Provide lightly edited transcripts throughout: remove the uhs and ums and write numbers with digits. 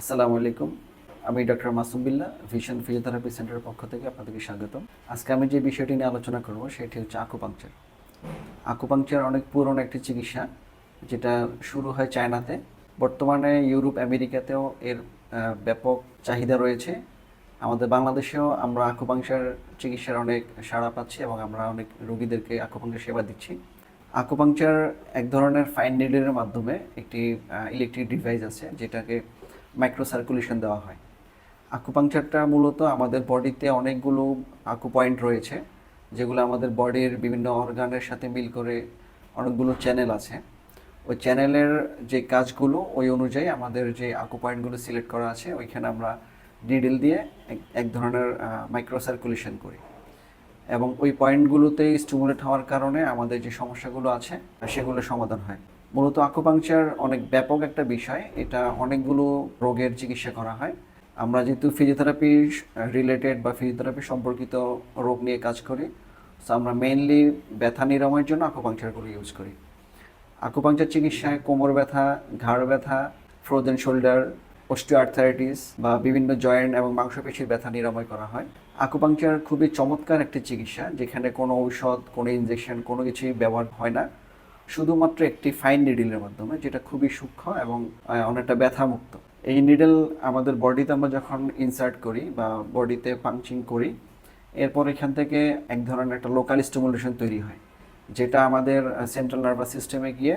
আসসালামু আলাইকুম। আমি doctor Masum Billah, vision physiotherapy সেন্টারের পক্ষ থেকে আপনাদেরকে স্বাগতম। আজকে আমি যে বিষয়টি নিয়ে আলোচনা করব সেটি হচ্ছে আকুপাংচার। আকুপাংচার অনেক পুরনো একটি চিকিৎসা, যেটা শুরু হয় চায়নাতে। বর্তমানে ইউরোপ, আমেরিকাতেও এর ব্যাপক চাহিদা রয়েছে। আমাদের বাংলাদেশেও আমরা আকুপাংচার চিকিৎসার অনেক সাড়া পাচ্ছি এবং আমরা অনেক রোগীদেরকে আকুপাংচার সেবা দিচ্ছি। আকুপাংচার এক ধরনের ফাইন নিডলের মাধ্যমে একটি ইলেকট্রিক ডিভাইস আছে, যেটাকে মাইক্রো সার্কুলেশন দেওয়া হয়। আকুপাংচারটা মূলত আমাদের বডিতে অনেকগুলো আকু পয়েন্ট রয়েছে, যেগুলো আমাদের বডির বিভিন্ন অর্গানের সাথে মিল করে অনেকগুলো চ্যানেল আছে। ওই চ্যানেলের যে কাজগুলো ওই অনুযায়ী আমাদের যে আকু পয়েন্টগুলো সিলেক্ট করা আছে, ওইখানে আমরা নিডল দিয়ে এক ধরনের মাইক্রো সার্কুলেশন করি এবং ওই পয়েন্টগুলোতে স্টিমুলেট হওয়ার কারণে আমাদের যে সমস্যাগুলো আছে সেগুলো সমাধান হয়। মূলত আকুপাংচার অনেক ব্যাপক একটা বিষয়, এটা অনেকগুলো রোগের চিকিৎসা করা হয়। আমরা যেহেতু ফিজিওথেরাপি রিলেটেড বা ফিজিওথেরাপি সম্পর্কিত রোগ নিয়ে কাজ করি, সো আমরা মেইনলি ব্যথা নিরাময়ের জন্য আকুপাংচারগুলো ইউজ করি। আকুপাংচার চিকিৎসায় কোমর ব্যথা, ঘাড় ব্যথা, ফ্রোজেন শোল্ডার, অস্টিওআর্থারাইটিস বা বিভিন্ন জয়েন্ট এবং মাংসপেশির ব্যথা নিরাময় করা হয়। আকুপাংচার খুবই চমৎকার একটি চিকিৎসা, যেখানে কোনো ঔষধ, কোনো ইনজেকশন, কোনো কিছুই ব্যবহার হয় না। শুধুমাত্র একটি ফাইন নিডলের মাধ্যমে, যেটা খুবই সূক্ষ্ম এবং অনেকটা ব্যথামুক্ত। এই নিডল আমাদের বডিতে আমরা যখন ইনসার্ট করি বা বডিতে পাঞ্চিং করি, এরপর এখান থেকে এক ধরনের একটা লোকাল স্টিমুলেশন তৈরি হয়, যেটা আমাদের সেন্ট্রাল নার্ভাস সিস্টেমে গিয়ে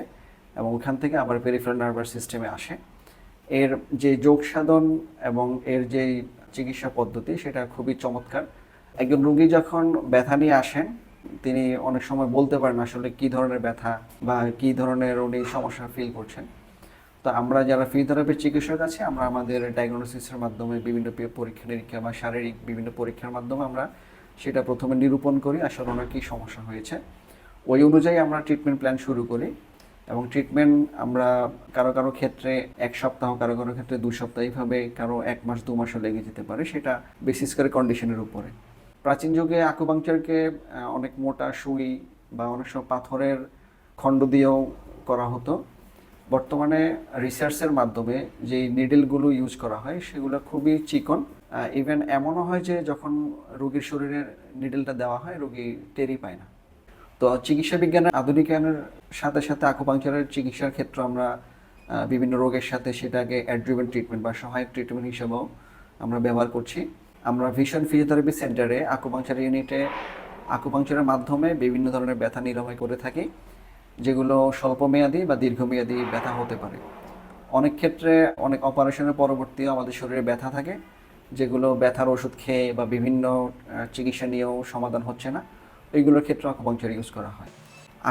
এবং ওখান থেকে আবার পেরিফেরাল নার্ভাস সিস্টেমে আসে। এর যে যোগ সাধন এবং এর যে চিকিৎসা পদ্ধতি, সেটা খুবই চমৎকার। একজন রোগী যখন ব্যথা নিয়ে আসেন, তিনি অনেক সময় বলতে পারেন আসলে কী ধরনের ব্যথা বা কী ধরনের উনি সমস্যা ফিল করছেন। তো আমরা যারা ফিজিওথেরাপির চিকিৎসক আছি, আমরা আমাদের ডায়াগনোসিসের মাধ্যমে বিভিন্ন পরীক্ষা নিরীক্ষা বা শারীরিক বিভিন্ন পরীক্ষার মাধ্যমে আমরা সেটা প্রথমে নিরূপণ করি আসলে ওনার কী সমস্যা হয়েছে। ওই অনুযায়ী আমরা ট্রিটমেন্ট প্ল্যান শুরু করি এবং ট্রিটমেন্ট আমরা কারো কারো ক্ষেত্রে 1 সপ্তাহ, কারো কারো ক্ষেত্রে 2 সপ্তাহ, এইভাবে কারো 1 মাস 2 মাসও লেগে যেতে পারে, সেটা বেসিস করে কন্ডিশনের উপরে। প্রাচীন যুগে আকুপাংচারকে অনেক মোটা সুই বা অনেক সময় পাথরের খণ্ড দিয়েও করা হতো। বর্তমানে রিসার্চের মাধ্যমে যে নিডলগুলো ইউজ করা হয় সেগুলো খুবই চিকন। ইভেন এমনও হয় যে যখন রোগীর শরীরে নিডলটা দেওয়া হয়, রোগী টেরই পায় না। তো চিকিৎসা বিজ্ঞানের আধুনিকায়নের সাথে সাথে আকুপাংচারের চিকিৎসার ক্ষেত্রে আমরা বিভিন্ন রোগের সাথে সেটাকে অ্যাডজুভেন্ট ট্রিটমেন্ট বা সহায়ক ট্রিটমেন্ট হিসেবেও আমরা ব্যবহার করছি। আমরা ভিশন ফিজিওথেরাপি সেন্টারে আকুপাংচার ইউনিটে আকুপাংচারের মাধ্যমে বিভিন্ন ধরনের ব্যথা নিরাময় করে থাকি, যেগুলো স্বল্পমেয়াদী বা দীর্ঘমেয়াদী ব্যথা হতে পারে। অনেক ক্ষেত্রে অনেক অপারেশনের পরবর্তীও আমাদের শরীরে ব্যথা থাকে, যেগুলো ব্যথার ওষুধ খেয়ে বা বিভিন্ন চিকিৎসা নিয়েও সমাধান হচ্ছে না। ওইগুলোর ক্ষেত্রে আকুপাংচার ইউজ করা হয়।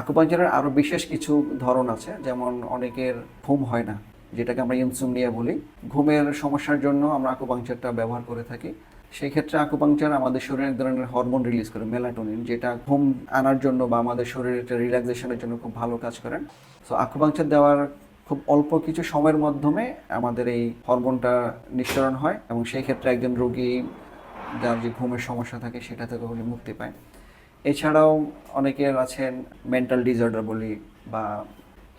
আকুপাংচারের আরও বিশেষ কিছু ধরন আছে, যেমন অনেকের ঘুম হয় না, যেটাকে আমরা ইনসোমনিয়া বলি। ঘুমের সমস্যার জন্য আমরা আকুপাংচারটা ব্যবহার করে থাকি। সেই ক্ষেত্রে আকুপাংচার আমাদের শরীরে এক ধরনের হরমোন রিলিজ করে, মেলাটোনিন, যেটা ঘুম আনার জন্য বা আমাদের শরীরের রিল্যাক্সেশনের জন্য খুব ভালো কাজ করেন। সো আকুপাংচার দেওয়ার খুব অল্প কিছু সময়ের মাধ্যমে আমাদের এই হরমোনটা নিঃসরণ হয় এবং সেই ক্ষেত্রে একজন রোগী যার যে ঘুমের সমস্যা থাকে সেটা থেকে উনি মুক্তি পায়। এছাড়াও অনেকের আছেন মেন্টাল ডিসঅর্ডার বলি বা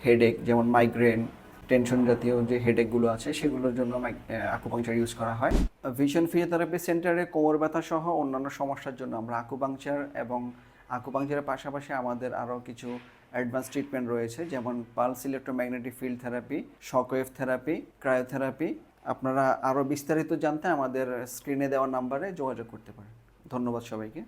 হেডেক, যেমন মাইগ্রেন, টেনশন জাতীয় যে হেডেকগুলো আছে সেগুলোর জন্য আকুপাংচার ইউজ করা হয়। ভিশন ফিজিওথেরাপি সেন্টারে কোমর ব্যথা সহ অন্যান্য সমস্যার জন্য আমরা আকুপাংচার এবং আকুপাংচারের পাশাপাশি আমাদের আরও কিছু অ্যাডভান্স ট্রিটমেন্ট রয়েছে, যেমন pulse electromagnetic field therapy, shockwave therapy, cryotherapy. আপনারা আরও বিস্তারিত জানতে আমাদের স্ক্রিনে দেওয়া নাম্বারে যোগাযোগ করতে পারেন। ধন্যবাদ সবাইকে।